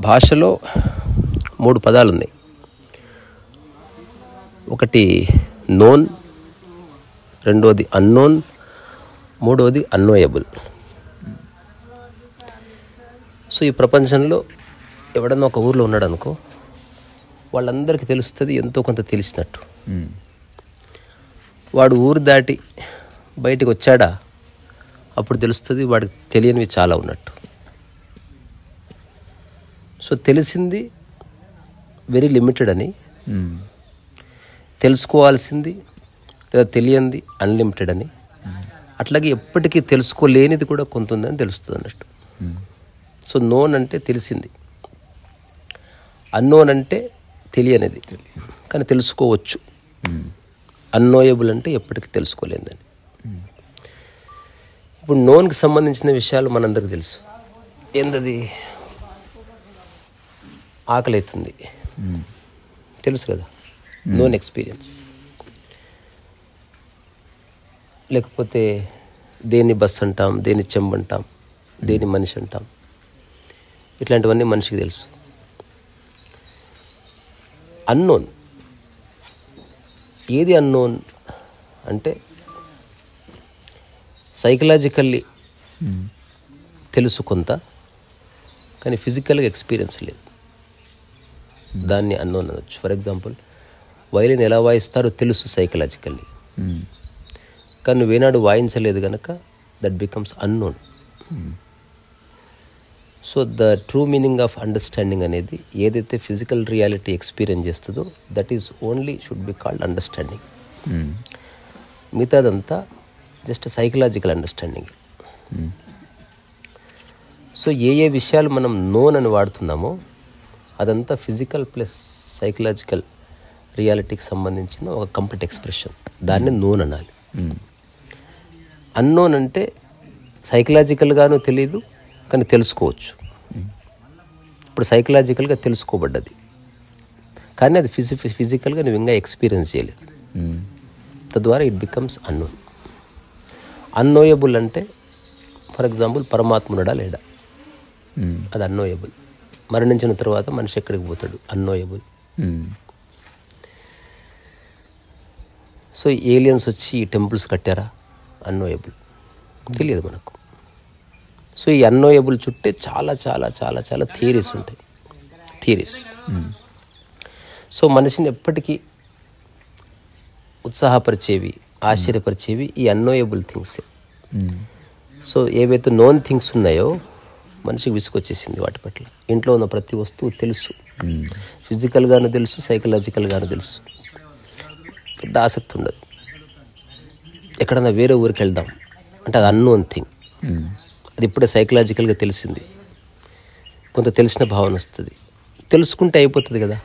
భాషలో 3 పదాలు ఉన్నాయి. ఒకటి నోన్, రెండోది అన్నోన్, మూడోది అన్నోయబుల్. సో ఈ ప్రపంచంలో ఎవడన్నా ఒక ఊర్లో ఉన్నాడు అనుకో, వాళ్ళందరికీ తెలుస్తుంది ఎంతో కొంత తెలిసినట్టు. వాడు ఊరు దాటి బయటికి వచ్చాడా అప్పుడు తెలుస్తుంది వాడికి తెలియనివి చాలా ఉన్నట్టు. సో తెలిసింది వెరీ లిమిటెడ్ అని, తెలుసుకోవాల్సింది లేదా తెలియంది అన్లిమిటెడ్ అని, అట్లాగే ఎప్పటికీ తెలుసుకోలేనిది కూడా కొంత ఉందని తెలుస్తుంది అన్నట్టు. సో నోన్ అంటే తెలిసింది, అన్నోన్ అంటే తెలియనిది కానీ తెలుసుకోవచ్చు, అన్నోయబుల్ అంటే ఎప్పటికీ తెలుసుకోలేదని. ఇప్పుడు నోన్కి సంబంధించిన విషయాలు మనందరికి తెలుసు. ఏందది? ఆకలి అవుతుంది తెలుసు కదా, నోన్ ఎక్స్పీరియన్స్. లేకపోతే దేన్ని బస్ అంటాం, దేన్ని చెంబు అంటాం, దేన్ని మనిషి అంటాం, ఇట్లాంటివన్నీ మనిషికి తెలుసు. అన్నోన్ ఏది? అన్నోన్ అంటే సైకలాజికల్లీ తెలుసు కొంత, కానీ ఫిజికల్గా ఎక్స్పీరియన్స్ లేదు, దాన్ని అన్నోన్ అనొచ్చు. ఫర్ ఎగ్జాంపుల్, వైలిన్ ఎలా వాయిస్తారో తెలుసు సైకలాజికల్లీ, కానీ నువ్వేనాడు వాయించలేదు కనుక that becomes unknown. So the true meaning of understanding అనేది ఏదైతే ఫిజికల్ రియాలిటీ ఎక్స్పీరియన్స్ చేస్తుందో that is only should be called understanding. మిగతాదంతా జస్ట్ సైకలాజికల్ అండర్స్టాండింగ్. సో ఏ ఏ విషయాలు మనం నోన్ అని వాడుతున్నామో అదంతా ఫిజికల్ ప్లస్ సైకలాజికల్ రియాలిటీకి సంబంధించిన ఒక కంప్లీట్ ఎక్స్ప్రెషన్, దాన్ని నోన్ అనాలి. అన్నోన్ అంటే సైకలాజికల్గానూ తెలియదు కానీ తెలుసుకోవచ్చు. ఇప్పుడు సైకలాజికల్గా తెలుసుకోబడ్డది కానీ అది ఫిజికల్గా నువ్వు ఇంకా ఎక్స్పీరియన్స్ చేయలేదు, తద్వారా ఇట్ బికమ్స్ అన్నోన్. అన్నోయబుల్ అంటే ఫర్ ఎగ్జాంపుల్ పరమాత్ముడా లేడా, అది అన్నోయబుల్. మరణించిన తర్వాత మనిషి ఎక్కడికి పోతాడు, అన్నోయబుల్. సో ఏలియన్స్ వచ్చి ఈ టెంపుల్స్ కట్టారా, అన్నోయబుల్, తెలియదు మనకు. సో ఈ అన్నోయబుల్ చుట్టే చాలా చాలా చాలా చాలా థియరీస్ ఉంటాయి, థియరీస్. సో మనిషిని ఎప్పటికీ ఉత్సాహపరిచేవి, ఆశ్చర్యపరిచేవి ఈ అన్నోయబుల్ థింగ్సే. సో ఏవైతే నోన్ థింగ్స్ ఉన్నాయో మనిషికి విసుకొచ్చేసింది వాటి పట్ల. ఇంట్లో ఉన్న ప్రతి వస్తువు తెలుసు, ఫిజికల్గాను తెలుసు, సైకలాజికల్గాను తెలుసు, పెద్ద ఆసక్తి ఉండదు. ఎక్కడన్నా వేరే ఊరికి వెళ్దాం అంటే అది అన్నోన్ థింగ్, అది ఇప్పుడే సైకలాజికల్గా తెలిసింది, కొంత తెలిసిన భావన వస్తుంది. తెలుసుకుంటే అయిపోతుంది కదా,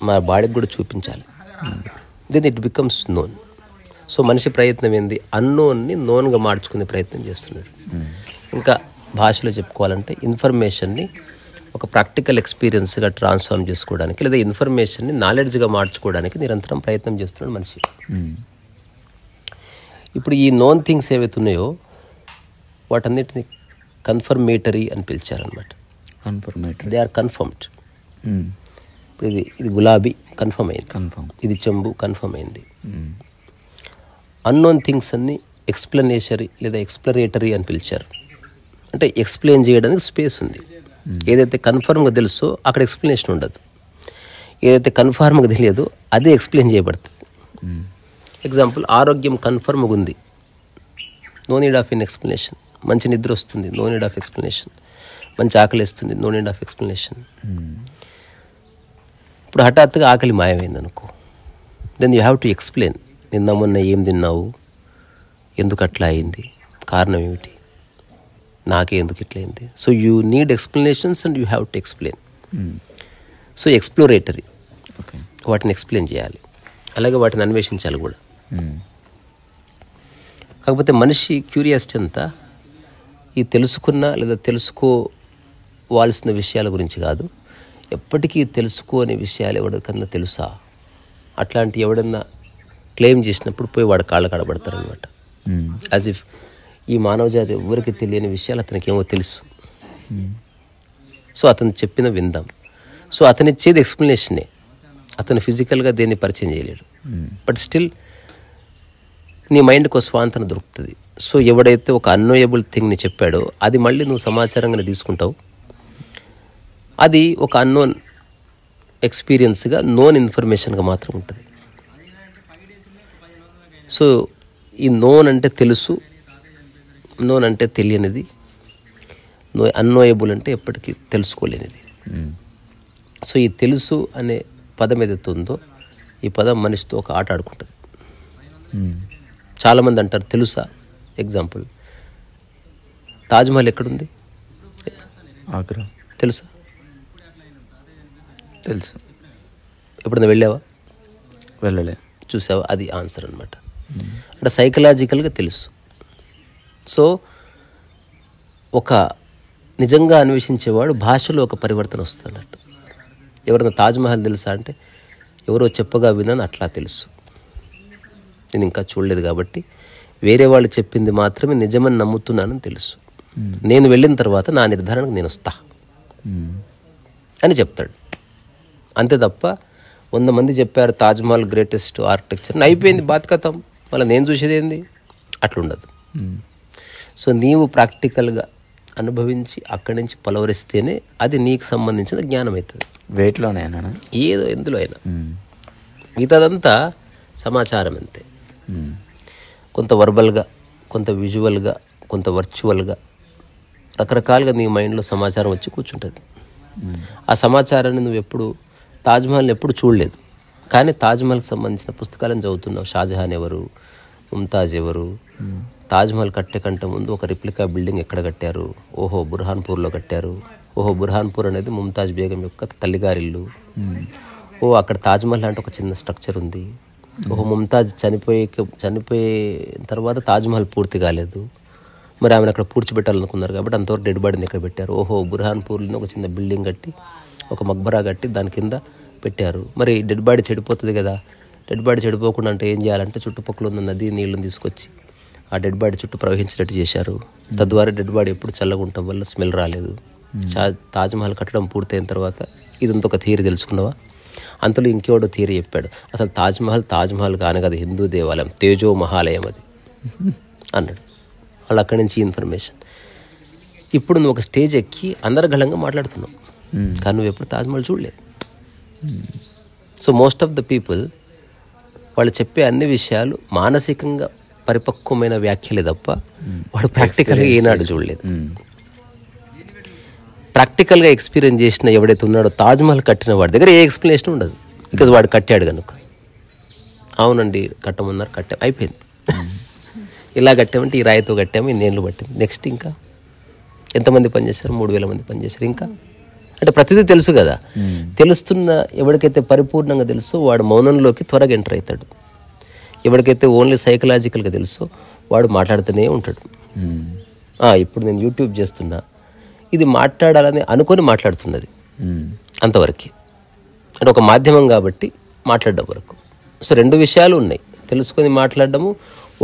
మా బాడీకి కూడా చూపించాలి, then it becomes known. So మనిషి ప్రయత్నం ఏంది, అన్నోన్ని నోన్గా మార్చుకునే ప్రయత్నం చేస్తున్నాడు. ఇంకా భాషలో చెప్పుకోవాలంటే ఇన్ఫర్మేషన్ని ఒక ప్రాక్టికల్ ఎక్స్పీరియన్స్గా ట్రాన్స్ఫార్మ్ చేసుకోవడానికి లేదా ఇన్ఫర్మేషన్ని నాలెడ్జ్గా మార్చుకోవడానికి నిరంతరం ప్రయత్నం చేస్తున్నాడు మనిషి. ఇప్పుడు ఈ నోన్ థింగ్స్ ఏవైతే ఉన్నాయో వాటన్నిటిని కన్ఫర్మేటరీ అని పిలిచారనమాట. They are confirmed. ఇప్పుడు ఇది గులాబీ కన్ఫర్మ్ అయింది, ఇది చెంబు కన్ఫర్మ్ అయింది. అన్నోన్ థింగ్స్ అన్ని ఎక్స్ప్లెనేషరీ లేదా ఎక్స్ప్లరేటరీ అని పిలిచారు. అంటే ఎక్స్ప్లెయిన్ చేయడానికి స్పేస్ ఉంది. ఏదైతే కన్ఫర్మ్గా తెలుసో అక్కడ ఎక్స్ప్లెనేషన్ ఉండదు, ఏదైతే కన్ఫర్మ్గా తెలియదో అదే ఎక్స్ప్లెయిన్ చేయబడుతుంది. ఎగ్జాంపుల్, ఆరోగ్యం కన్ఫర్మ్గా ఉంది, no need of an explanation. మంచి నిద్ర వస్తుంది, నో నీడ్ ఆఫ్ ఎక్స్ప్లెనేషన్. మంచి ఆకలి వేస్తుంది, నో నీడ్ ఆఫ్ ఎక్స్ప్లెనేషన్. ఇప్పుడు హఠాత్తుగా ఆకలి మాయమైంది అనుకో, then you have to explain. నిన్న మొన్న ఏం తిన్నావు, ఎందుకు అట్లా అయింది, కారణం ఏమిటి, నాకే ఎందుకు ఇట్లా అయింది. So you need explanations and you have to explain. So exploratory, వాటిని ఎక్స్ప్లెయిన్ చేయాలి, అలాగే వాటిని అన్వేషించాలి కూడా. కాకపోతే మనిషి క్యూరియాసిటీ అంతా ఈ తెలుసుకున్న లేదా తెలుసుకోవాల్సిన విషయాల గురించి కాదు, ఎప్పటికీ తెలుసుకోని విషయాలు ఎవరికన్నా తెలుసా అట్లాంటి ఎవడన్నా క్లెయిమ్ చేసినప్పుడు పోయి వాడు కాళ్ళ కడబడతారనమాట. యాజ్ ఇఫ్ ఈ మానవ జాతి ఎవరికి తెలియని విషయాలు అతనికి ఏమో తెలుసు. సో అతను చెప్పిన విందాం. సో అతను ఇచ్చేది ఎక్స్ప్లెనేషనే, అతను ఫిజికల్గా దేన్ని పరిచయం చేయలేడు. బట్ స్టిల్ నీ మైండ్కి ఒక స్వాంతన దొరుకుతుంది. సో ఎవడైతే ఒక అన్నోయబుల్ థింగ్ని చెప్పాడో అది మళ్ళీ నువ్వు సమాచారంగానే తీసుకుంటావు. అది ఒక అన్నోన్ ఎక్స్పీరియన్స్గా, నోన్ ఇన్ఫర్మేషన్గా మాత్రం ఉంటుంది. సో ఈ నోన్ అంటే తెలుసు, నోన్ అంటే తెలియనిది, అన్నోయబుల్ అంటే ఎప్పటికీ తెలుసుకోలేనిది. సో ఈ తెలుసు అనే పదం ఏదైతే ఉందో ఈ పదం మనిషితో ఒక ఆట ఆడుకుంటుంది. చాలామంది అంటారు తెలుసా. ఎగ్జాంపుల్, తాజ్మహల్ ఎక్కడుంది? ఆగ్రా. తెలుసా? తెలుసు. ఎప్పుడైనా వెళ్ళావా? వెళ్ళలే. చూసావా? అది ఆన్సర్ అనమాట. అంటే సైకలాజికల్గా తెలుసు. సో ఒక నిజంగా అన్వేషించేవాడు భాషలో ఒక పరివర్తన వస్తుంది అన్నట్టు. ఎవరైనా తాజ్మహల్ తెలుసా అంటే ఎవరో చెప్పగా విన్నాను అట్లా తెలుసు. నేను ఇంకా చూడలేదు కాబట్టి వేరే వాళ్ళు చెప్పింది మాత్రమే నిజమని నమ్ముతున్నానని తెలుసు. నేను వెళ్ళిన తర్వాత నా నిర్ధారణకు నేను వస్తా అని చెప్తాడు. అంతే తప్ప 100 మంది చెప్పారు తాజ్మహల్ గ్రేటెస్ట్ ఆర్కిటెక్చర్ అయిపోయింది బాత్కతం, మళ్ళీ నేను చూసేది ఏంది, అట్లుండదు. సో నీవు ప్రాక్టికల్గా అనుభవించి అక్కడి నుంచి పలవరిస్తేనే అది నీకు సంబంధించిన జ్ఞానం అవుతుంది. వెయిట్లోనైనా ఏదో ఎందులో అయినా మిగతాదంతా సమాచారం అంతే. కొంత వర్బల్గా, కొంత విజువల్గా, కొంత వర్చువల్గా రకరకాలుగా నీ మైండ్లో సమాచారం వచ్చి కూర్చుంటుంది. ఆ సమాచారాన్ని నువ్వు ఎప్పుడు తాజ్మహల్ని ఎప్పుడు చూడలేదు, కానీ తాజ్మహల్కి సంబంధించిన పుస్తకాలను చదువుతున్నావు. షాజహాన్ ఎవరు, ముంతాజ్ ఎవరు, తాజ్మహల్ కట్టే కంటే ముందు ఒక రిప్లికా బిల్డింగ్ ఎక్కడ కట్టారు, ఓహో బుర్హాన్పూర్లో కట్టారు, ఓహో బుర్హాన్పూర్ అనేది ముంతాజ్ బేగం యొక్క తల్లిగారిల్లు, ఓ అక్కడ తాజ్మహల్ అంటే ఒక చిన్న స్ట్రక్చర్ ఉంది, ఓహో ముంతాజ్ చనిపోయిన తర్వాత తాజ్మహల్ పూర్తి కాలేదు, మరి ఆమెను అక్కడ పూడ్చిపెట్టాలనుకున్నారు కాబట్టి అంతవరకు డెడ్ బాడీని ఎక్కడ పెట్టారు, ఓహో బుర్హాన్పూర్లో ఒక చిన్న బిల్డింగ్ కట్టి ఒక మక్బరా కట్టి దాని కింద పెట్టారు, మరి డెడ్ బాడీ చెడిపోతుంది కదా, డెడ్ బాడీ చెడిపోకుండా అంటే ఏం చేయాలంటే చుట్టుపక్కల ఉన్న నది నీళ్ళని తీసుకొచ్చి ఆ డెడ్ బాడీ చుట్టూ ప్రవహించినట్టు చేశారు. తద్వారా డెడ్ బాడీ ఎప్పుడు చల్లగా ఉండటం వల్ల స్మెల్ రాలేదు. తాజ్మహల్ కట్టడం పూర్తయిన తర్వాత ఇదంతా ఒక థియరీ తెలుసుకున్నావా? అంతలో ఇంకెవడో థియరీ చెప్పాడు, అసలు తాజ్మహల్ కాని కదా హిందూ దేవాలయం, తేజో మహాలయం అది అన్నాడు. వాళ్ళు అక్కడి నుంచి ఇన్ఫర్మేషన్. ఇప్పుడు నువ్వు ఒక స్టేజ్ ఎక్కి అందరగళంగా మాట్లాడుతున్నావు, కానీ నువ్వు ఎప్పుడు తాజ్మహల్ చూడలేదు. So most of the people వాళ్ళు చెప్పే అన్ని విషయాలు మానసికంగా పరిపక్వమైన వ్యాఖ్యలే తప్ప వాడు ప్రాక్టికల్గా ఏనాడు చూడలేదు. ప్రాక్టికల్గా ఎక్స్పీరియన్స్ చేసిన ఎవడైతే ఉన్నాడో తాజ్మహల్ కట్టిన వాడి దగ్గర ఏ ఎక్స్ప్లెనేషన్ ఉండదు, బికాజ్ వాడు కట్టాడు కనుక. అవునండి కట్టమన్నారు, కట్టాం, అయిపోయింది. ఇలా కట్టామంటే ఈ రాయితో కట్టాము, ఇన్నేళ్ళు పట్టింది, నెక్స్ట్ ఇంకా ఎంతమంది పనిచేశారు, 3000 మంది పనిచేశారు. ఇంకా అంటే ప్రతిదీ తెలుసు కదా. తెలుస్తున్న ఎవరికైతే పరిపూర్ణంగా తెలుసో వాడు మౌనంలోకి త్వరగా ఎంటర్ అవుతాడు. ఎవరికైతే ఓన్లీ సైకలాజికల్గా తెలుసో వాడు మాట్లాడుతూనే ఉంటాడు. ఇప్పుడు నేను యూట్యూబ్ చేస్తున్నా, ఇది మాట్లాడాలని అనుకొని మాట్లాడుతున్నది అంతవరకు, అంటే ఒక మాధ్యమం కాబట్టి మాట్లాడడం వరకు. సో 2 విషయాలు ఉన్నాయి, తెలుసుకొని మాట్లాడడము,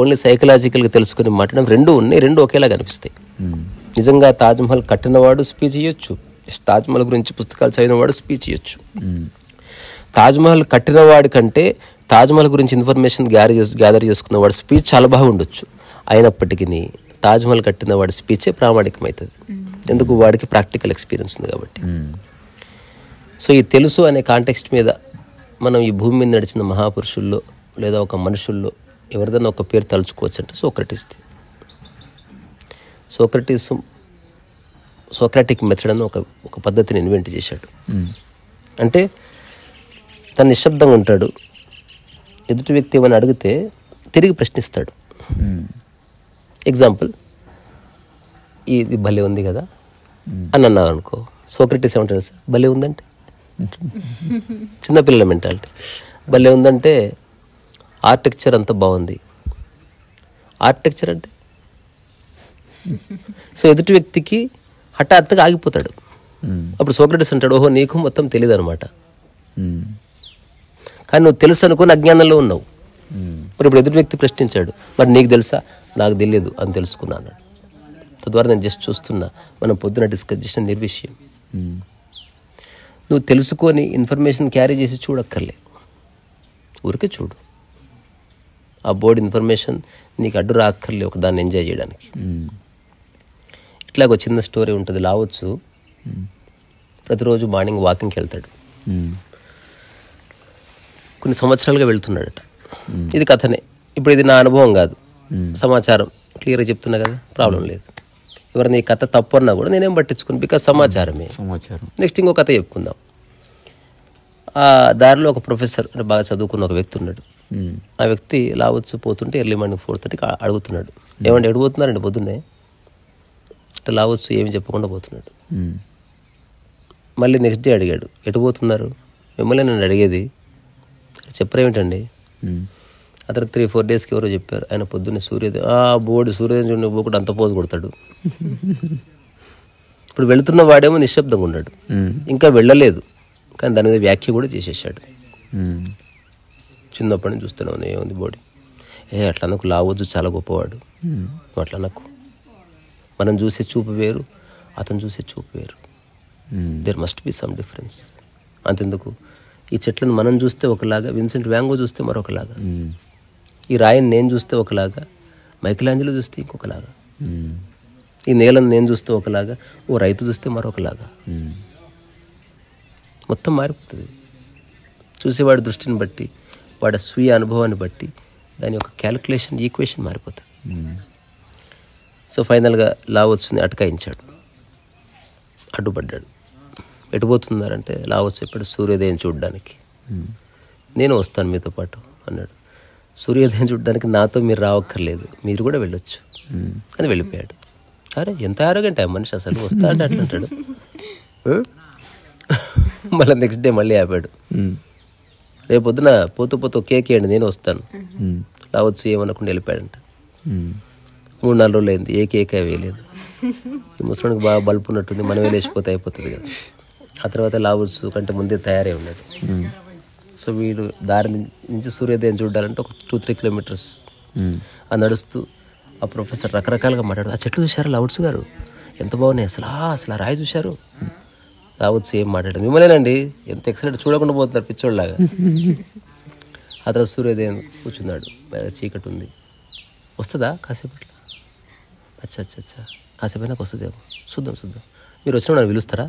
ఓన్లీ సైకలాజికల్గా తెలుసుకొని మాట్లాడడం, 2 ఉన్నాయి. 2 ఒకేలా కనిపిస్తాయి. నిజంగా తాజ్మహల్ కట్టినవాడు స్పీచ్ ఇవ్వచ్చు, తాజ్మహల్ గురించి పుస్తకాలు చదివినవాడు స్పీచ్ ఇవ్వచ్చు. తాజ్మహల్ కట్టినవాడి కంటే తాజ్మహల్ గురించి ఇన్ఫర్మేషన్ గ్యాదర్ చేసుకున్నవాడు స్పీచ్ చాలా బాగా ఉండొచ్చు. అయినప్పటికీ తాజ్మహల్ కట్టినవాడి స్పీచే ప్రామాణికమవుతుంది, ఎందుకు వాడికి ప్రాక్టికల్ ఎక్స్పీరియన్స్ ఉంది కాబట్టి. సో ఈ తెలుసు అనే కాంటెక్స్ట్ మీద మనం ఈ భూమి మీద నడిచిన మహాపురుషుల్లో లేదా ఒక మనుషుల్లో ఎవరిదైనా ఒక పేరు తలుచుకోవచ్చు అంటే సోక్రటిక్ మెథడ్ అని ఒక పద్ధతిని ఇన్వెంట్ చేశాడు. అంటే తను నిశ్శబ్దంగా ఉంటాడు, ఎదుటి వ్యక్తి ఏమైనా అడిగితే తిరిగి ప్రశ్నిస్తాడు. ఎగ్జాంపుల్, ఇది భలే ఉంది కదా అని అన్నావు అనుకో, సోక్రటీస్ ఏమంటాడు సార్, భలే ఉందంటే చిన్నపిల్లల మెంటాలిటీ. భలే ఉందంటే ఆర్కిటెక్చర్ అంతా బాగుంది, ఆర్కిటెక్చర్ అంటే సో ఎదుటి వ్యక్తికి హఠాత్తుగా ఆగిపోతాడు. అప్పుడు సోక్రటీస్ అంటాడు, ఓహో నీకు మొత్తం తెలియదు అనమాట, కానీ నువ్వు తెలుసు అనుకుని అజ్ఞానంలో ఉన్నావు. మరి ఇప్పుడు ఎదుటి వ్యక్తి ప్రశ్నించాడు, మరి నీకు తెలుసా, నాకు తెలియదు అని తెలుసుకున్నాను. తద్వారా నేను జస్ట్ చూస్తున్నా, మనం పొద్దున డిస్కస్ చేసిన నిర్విషయం. నువ్వు తెలుసుకొని ఇన్ఫర్మేషన్ క్యారీ చేసి చూడక్కర్లే, ఊరికే చూడు. ఆ బోర్డు ఇన్ఫర్మేషన్ నీకు అడ్డు రాక్కర్లే ఒక దాన్ని ఎంజాయ్ చేయడానికి. ఇట్లాగ ఒక చిన్న స్టోరీ ఉంటుంది. లావచ్చు ప్రతిరోజు మార్నింగ్ వాకింగ్కి వెళ్తాడు. కొన్ని సంవత్సరాలుగా వెళ్తున్నాడట. ఇది కథనే, ఇప్పుడు ఇది నా అనుభవం కాదు, సమాచారం క్లియర్గా చెప్తున్నా కదా, ప్రాబ్లం లేదు. ఎవరైనా ఈ కథ తప్పు అన్నా కూడా నేనేం పట్టించుకుని, బికాజ్ సమాచారమే. నెక్స్ట్ ఇంకో కథ చెప్పుకుందాం. ఆ దారిలో ఒక ప్రొఫెసర్ అంటే బాగా చదువుకున్న ఒక వ్యక్తి ఉన్నాడు. ఆ వ్యక్తి లావచ్చు పోతుంటే ఎర్లీ మార్నింగ్ 4:30కి అడుగుతున్నాడు, ఏమంటే ఎడిపోతున్నారండి పొద్దున్నే అంటే లావచ్చు ఏమి చెప్పకుండా పోతున్నాడు. మళ్ళీ నెక్స్ట్ డే అడిగాడు, ఎటు పోతున్నారు? మిమ్మల్ని నేను అడిగేది, చెప్పరేమిటండి? అతను 3-4 డేస్కి ఎవరో చెప్పారు, ఆయన పొద్దున్నే బోర్డు సూర్యోదయం చూడండి పోకుండా అంత పోజు కొడతాడు. ఇప్పుడు వెళుతున్న వాడేమో నిశ్శబ్దంగా ఉన్నాడు, ఇంకా వెళ్ళలేదు, కానీ దాని మీద వ్యాఖ్య కూడా చేసేసాడు. చిన్నప్పటి నుంచి చూస్తున్నాను ఏముంది బాడీ, అట్లా నాకు లావచ్చు చాలా గొప్పవాడు, అట్లా నాకు మనం చూసే చూపు వేరు, అతను చూసే చూపు వేరు. There must be some difference. అంతెందుకు, ఈ చెట్లను మనం చూస్తే ఒకలాగా, విన్సెంట్ వ్యాంగో చూస్తే మరొకలాగా, ఈ రాయిని నేను చూస్తే ఒకలాగా, మైకిలాంజలో చూస్తే ఇంకొకలాగా, ఈ నేలను నేను చూస్తే ఒకలాగా, ఓ రైతు చూస్తే మరొకలాగా. మొత్తం మారిపోతుంది. చూసేవాడి దృష్టిని బట్టి, వాడి స్వీయ అనుభవాన్ని బట్టి దాని యొక్క క్యాలిక్యులేషన్ ఈక్వేషన్ మారిపోతుంది. సో ఫైనల్గా లావచ్చుని అటకాయించాడు, అడ్డుపడ్డాడు. ఎటుపోతున్నారంటే లావచ్చు చెప్పాడు, సూర్యోదయం చూడడానికి. నేను వస్తాను మీతో పాటు అన్నాడు. సూర్యోదయం చూడడానికి నాతో మీరు రావక్కర్లేదు, మీరు కూడా వెళ్ళొచ్చు అని వెళ్ళిపోయాడు. అరే ఎంత ఆరోగ్యంటే ఆ మనిషి అసలు, వస్తా అంటే అట్లా అంటాడు. మళ్ళీ నెక్స్ట్ డే మళ్ళీ ఆపాడు, రేపు పొద్దున పోతూ పోతూ కేక్ ఇవ్వండి నేను వస్తాను. లావచ్చు ఏమనకుండా వెళ్ళిపోయాడంట. 3-4 రోజులు అయింది, ఏ కేక్ వేయలేదు. ఈ ముసలికి బాగా బల్పు ఉన్నట్టుంది, మనమే లేచిపోతే అయిపోతుంది కదా. ఆ తర్వాత లావచ్చు కంటే ముందే తయారై ఉన్నాడు. సో వీడు దారి నుంచి సూర్యోదయం చూడాలంటే ఒక 2-3 కిలోమీటర్స్ ఆ నడుస్తూ ఆ ప్రొఫెసర్ రకరకాలుగా మాట్లాడు, ఆ చెట్లు చూశారు లావుడ్స్ గారు ఎంత బాగున్నాయి, అసలు ఆ రాయి చూశారు. రావచ్చు ఏం మాట్లాడారు, మిమ్మల్నేనండి ఎంత ఎక్సలెంట్, చూడకుండా పోతున్నారు పిచ్చోళ్ళలాగా. ఆ తర్వాత సూర్యోదయం కూర్చున్నాడు, చీకటి ఉంది, వస్తుందా కాసేపట్లో? అచ్చా కాసేపైనా వస్తుందేమో, చూద్దాం మీరు వచ్చిన నన్ను పిలుస్తారా?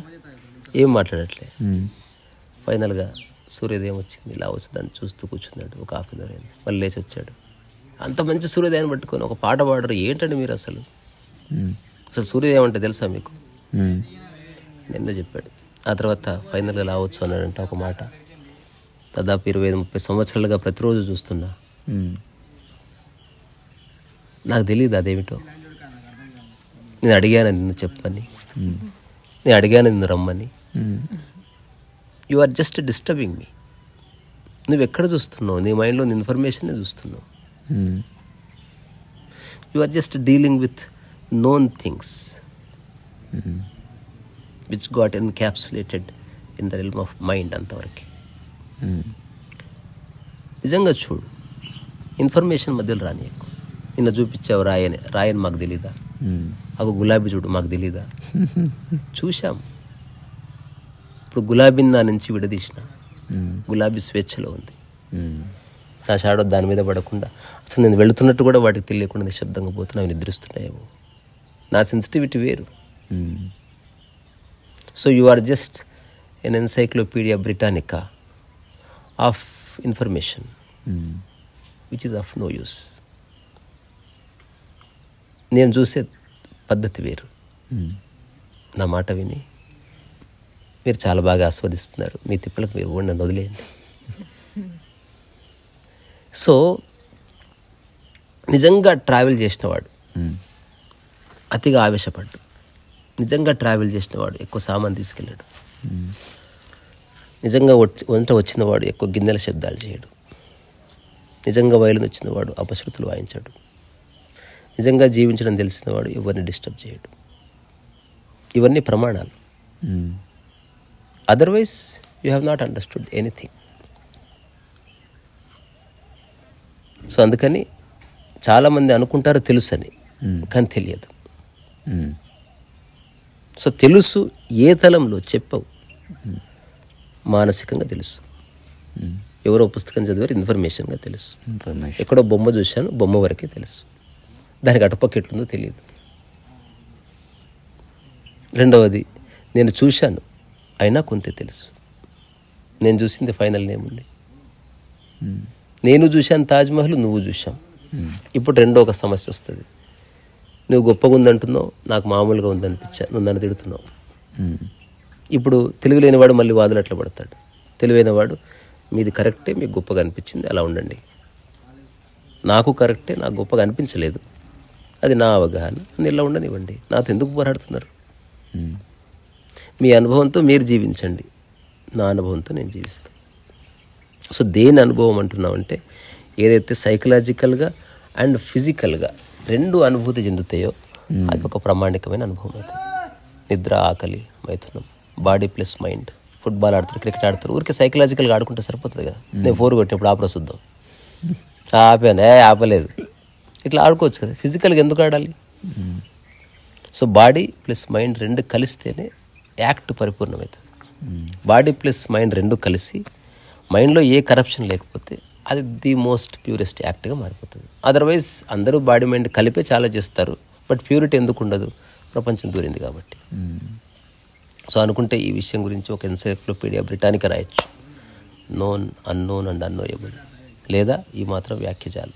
ఏం మాట్లాడట్లే. ఫైనల్గా సూర్యోదయం వచ్చింది, ఇలా వచ్చి దాన్ని చూస్తూ కూర్చున్నాడు. ఒక 1/2 గంట అయింది, మళ్ళీ లేచి వచ్చాడు. అంత మంచి సూర్యోదయాన్ని పట్టుకొని ఒక పాట పాడరు ఏంటండి మీరు, అసలు సూర్యోదయం అంటే తెలుసా మీకు? నిన్న చెప్పాడు. ఆ తర్వాత ఫైనల్గా లావచ్చు అన్నాడంట ఒక మాట, దాదాపు 25-30 సంవత్సరాలుగా ప్రతిరోజు చూస్తున్నా, నాకు తెలియదు అదేమిటో. నేను అడిగాను నిన్ను చెప్పని, నేను అడిగాను నిన్ను రమ్మని, you are just disturbing me. నువ్వు ఎక్కడ చూస్తున్నావు? నీ మైండ్లో ఇన్ఫర్మేషన్ చూస్తున్నావు. You are just dealing with known things which got encapsulated in the realm of mind. అంతవరకు నిజంగా చూడు, ఇన్ఫర్మేషన్ మధ్యలో రానియకు. నిన్న చూపించావు రాయని మాకు తెలీదా? ఒక గులాబీ చూడు మాకు తెలీదా? చూసాం. ఇప్పుడు గులాబీని నా నుంచి విడదీసిన, గులాబీ స్వేచ్ఛలో ఉంది. నా షాడో దాని మీద పడకుండా, అసలు నేను వెళుతున్నట్టు కూడా వాటికి తెలియకుండా నిశ్శబ్దంగా పోతున్నా, అవి నిద్రిస్తున్నాయేమో. నా సెన్సిటివిటీ వేరు. So you are just an encyclopedia Britannica of information which is of no use. నేను చూసే పద్ధతి వేరు. నా మాట విని మీరు చాలా బాగా ఆస్వాదిస్తున్నారు, మీ తిప్పలకు మీరు కూడా నన్ను వదిలేయండి. సో నిజంగా ట్రావెల్ చేసినవాడు అతిగా ఆవేశపడ్డు. నిజంగా ట్రావెల్ చేసినవాడు ఎక్కువ సామాన్ తీసుకెళ్ళాడు. నిజంగా వంట వచ్చినవాడు ఎక్కువ గిన్నెల శబ్దాలు చేయడు. నిజంగా వయలిన్ వచ్చినవాడు అపశృతులు వాయించాడు. నిజంగా జీవించడం తెలిసినవాడు ఎవరిని డిస్టర్బ్ చేయడు. ఇవన్నీ ప్రమాణాలు. Otherwise you have not understood anything. So అందుకని చాలామంది అనుకుంటారు తెలుసని, కానీ తెలియదు. సో తెలుసు ఏ తలంలో చెప్పవు, మానసికంగా తెలుసు. ఎవరో పుస్తకం చదివారు, ఇన్ఫర్మేషన్గా తెలుసు. ఎక్కడో బొమ్మ చూశాను, బొమ్మ వరకే తెలుసు, దానికి అటుపక్క ఎట్లుందో తెలియదు. రెండవది, నేను చూశాను అయినా కొంత తెలుసు, నేను చూసింది ఫైనల్ ఏముంది. నేను చూశాను తాజ్మహల్, నువ్వు చూశాం. ఇప్పుడు రెండో ఒక సమస్య వస్తుంది. నువ్వు గొప్పగా ఉందంటున్నావు, నాకు మామూలుగా ఉందనిపించా, నువ్వు నన్ను తిడుతున్నావు. ఇప్పుడు తెలివి లేనివాడు మళ్ళీ వాదులు అట్లా పడతాడు. తెలివైనవాడు మీది కరెక్టే, మీకు గొప్పగా అనిపించింది, అలా ఉండండి. నాకు కరెక్టే, నాకు గొప్పగా అనిపించలేదు, అది నా అవగాహన, నేను ఇలా ఉండనివ్వండి, నాతో ఎందుకు పోరాడుతున్నారు? మీ అనుభవంతో మీరు జీవించండి, నా అనుభవంతో నేను జీవిస్తాను. సో దేని అనుభవం అంటున్నామంటే, ఏదైతే సైకలాజికల్గా అండ్ ఫిజికల్గా రెండు అనుభూతి చెందుతాయో అది ఒక ప్రామాణికమైన అనుభవం అవుతుంది. నిద్ర, ఆకలి, మైథునం, బాడీ ప్లస్ మైండ్. ఫుట్బాల్ ఆడతారు, క్రికెట్ ఆడతారు, ఊరికే సైకలాజికల్గా ఆడుకుంటే సరిపోతుంది కదా. నేను 4 కొట్టినప్పుడు ఆపరా చూద్దాం, ఆపాను, ఆపలేదు, ఇట్లా ఆడుకోవచ్చు కదా. ఫిజికల్గా ఎందుకు ఆడాలి? సో బాడీ ప్లస్ మైండ్ రెండు కలిస్తేనే యాక్ట్ పరిపూర్ణమవుతుంది. బాడీ ప్లస్ మైండ్ రెండు కలిసి మైండ్లో ఏ కరప్షన్ లేకపోతే అది ది మోస్ట్ ప్యూరెస్ట్ యాక్ట్గా మారిపోతుంది. అదర్వైజ్ అందరూ బాడీ మైండ్ కలిపే చాలా చేస్తారు, బట్ ప్యూరిటీ ఎందుకు ఉండదు? ప్రపంచం దూరింది కాబట్టి. సో అనుకుంటే ఈ విషయం గురించి ఒక ఎన్సైక్లోపీడియా బ్రిటానికా రాయొచ్చు, నోన్, అన్నోన్ అండ్ అన్నోయబుల్, లేదా ఈ మాత్రం వ్యాఖ్యజాలు.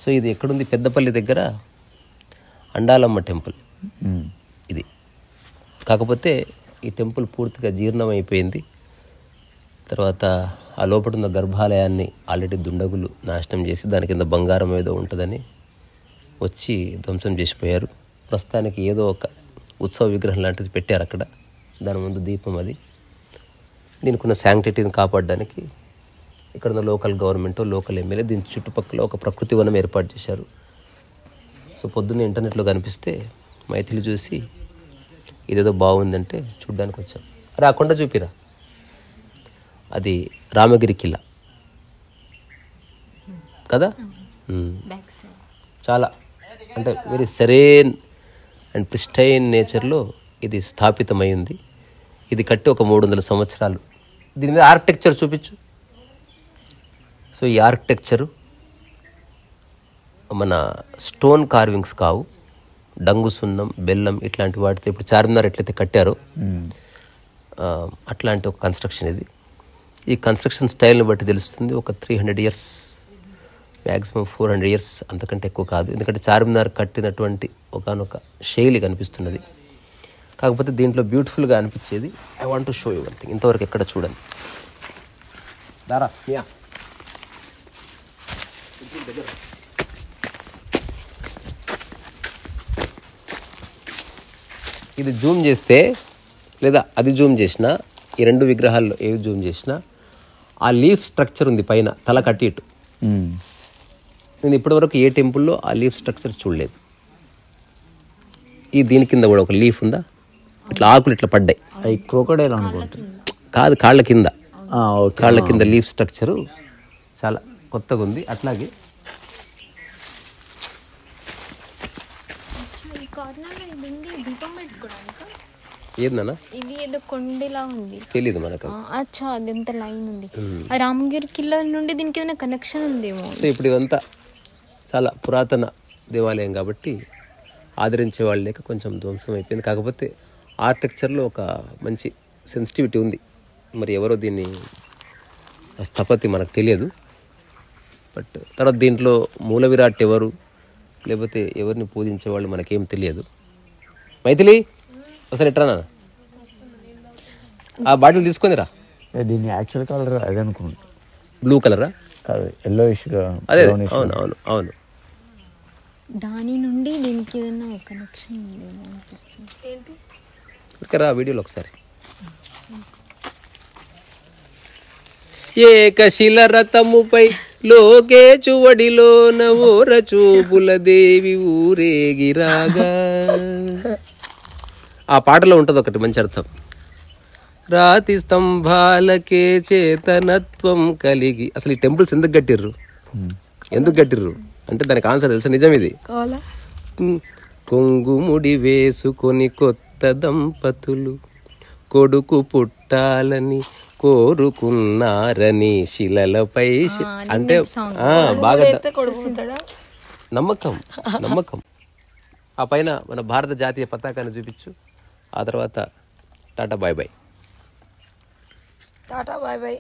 సో ఇది ఎక్కడుంది? పెద్దపల్లి దగ్గర అండాలమ్మ టెంపుల్ ఇది. కాకపోతే ఈ టెంపుల్ పూర్తిగా జీర్ణం అయిపోయింది. తర్వాత ఆ లోపల ఉన్న గర్భాలయాన్ని ఆల్రెడీ దుండగులు నాశనం చేసి దాని కింద బంగారం ఏదో ఉంటుందని వచ్చి ధ్వంసం చేసిపోయారు. ప్రస్తుతానికి ఏదో ఒక ఉత్సవ విగ్రహం లాంటిది పెట్టారు అక్కడ, దాని ముందు దీపం. అది దీనికి ఉన్న శాంక్టిటీని కాపాడడానికి ఇక్కడ ఉన్న లోకల్ గవర్నమెంట్, లోకల్ ఎమ్మెల్యే దీని చుట్టుపక్కల ఒక ప్రకృతి వనం ఏర్పాటు చేశారు. సో పొద్దున్నే ఇంటర్నెట్లో కనిపిస్తే మైథిలి చూసి ఇదేదో బాగుందంటే చూడ్డానికి వచ్చాం. అరే ఆ కొండ చూపిరా, అది రామగిరి కిలా కదా. చాలా అంటే వెరీ సెరేన్ అండ్ ప్రిస్టైన్ నేచర్లో ఇది స్థాపితమై ఉంది. ఇది కట్టి ఒక 300 సంవత్సరాలు. దీని మీద ఆర్కిటెక్చర్ చూపించు. సో ఈ ఆర్కిటెక్చరు మన స్టోన్ కార్వింగ్స్ కావు, డంగు సున్నం, బెల్లం ఇట్లాంటి వాటితో ఇప్పుడు చార్మినార్ ఎట్లయితే కట్టారో అట్లాంటి ఒక కన్స్ట్రక్షన్ ఇది. ఈ కన్స్ట్రక్షన్ స్టైల్ని బట్టి తెలుస్తుంది ఒక 300 years, మ్యాక్సిమం 400 years, అంతకంటే ఎక్కువ కాదు. ఎందుకంటే చార్మినార్ కట్టినటువంటి ఒకనొక శైలి కనిపిస్తున్నది. కాకపోతే దీంట్లో బ్యూటిఫుల్గా అనిపించేది, I want to show you one thing, ఇంతవరకు ఎక్కడ చూడండి. దారా ఇది జూమ్ చేస్తే, లేదా అది జూమ్ చేసినా, ఈ రెండు విగ్రహాల్లో ఏవి జూమ్ చేసినా ఆ లీఫ్ స్ట్రక్చర్ ఉంది పైన, తల కట్టి ఇటు. నేను ఇప్పటివరకు ఏ టెంపుల్లో ఆ లీఫ్ స్ట్రక్చర్స్ చూడలేదు. ఈ దీని కింద కూడా ఒక లీఫ్ ఉందా, ఇట్లా ఆకులు ఇట్లా పడ్డాయి. అవి క్రోకడైల్ అనుకుంటా. కాదు, కాళ్ళ కింద, కాళ్ళ కింద లీఫ్ స్ట్రక్చరు చాలా కొత్తగా ఉంది. అట్లాగే ఏందన్నా ఇది ఏదో కొండలా ఉంది, తెలీదు మనకు. అచ్చా అది ఎంత లైన్ ఉంది. ఆ రామగిరి కిల్లా నుండి దీనికి ఏదైనా కనెక్షన్ ఉందేమో. సో ఇప్పుడు ఇదంతా చాలా పురాతన దేవాలయం కాబట్టి ఆదరించే వాళ్ళు లేక కొంచెం ధ్వంసం అయిపోయింది. కాకపోతే ఆర్కిటెక్చర్లో ఒక మంచి సెన్సిటివిటీ ఉంది. మరి ఎవరో దీన్ని స్థపతి మనకు తెలియదు. బట్ తర్వాత దీంట్లో మూల విరాట్ ఎవరు, లేకపోతే ఎవరిని పూజించే వాళ్ళు మనకేం తెలియదు. మైథిలి ఒకసారి ఎట్రానా ఆ బాటిల్ తీసుకుందిరా. దీని యాక్చువల్ కలర్ అదే అనుకుంటా, బ్లూ కలరా? కాదు, ఎల్లోయిష్గా. అదే అవును అవును అవును. దాని నుండి దీనికి ఏదైనా కనెక్షన్ ఉందేమో అనిపిస్తుంది. ఏంటి రా వీడియోలో ఒకసారి. ఏకశిల రథముపై లోకేచువడిలోన ఓర చూపుల దేవి ఊరేగిరాగా. ఆ పాటలో ఉంటుంది ఒకటి మంచి అర్థం, రాతి స్తంభాలకే చేతనత్వం కలిగి. అసలు ఈ టెంపుల్స్ ఎందుకు కట్టిర్రు, ఎందుకు కట్టిర్రు అంటే దానికి ఆన్సర్ తెలుసా? నిజం ఇది. కొంగుముడి వేసుకొని కొత్త కొత్త దంపతులు కొడుకు పుట్టాలని కోరుకున్నారని శిలలపై అంటే బాగా నమ్మకం నమ్మకం. ఆ పైన మన భారత జాతీయ పతాకాన్ని చూపించు. ఆ తర్వాత tata bye bye. Tata bye bye.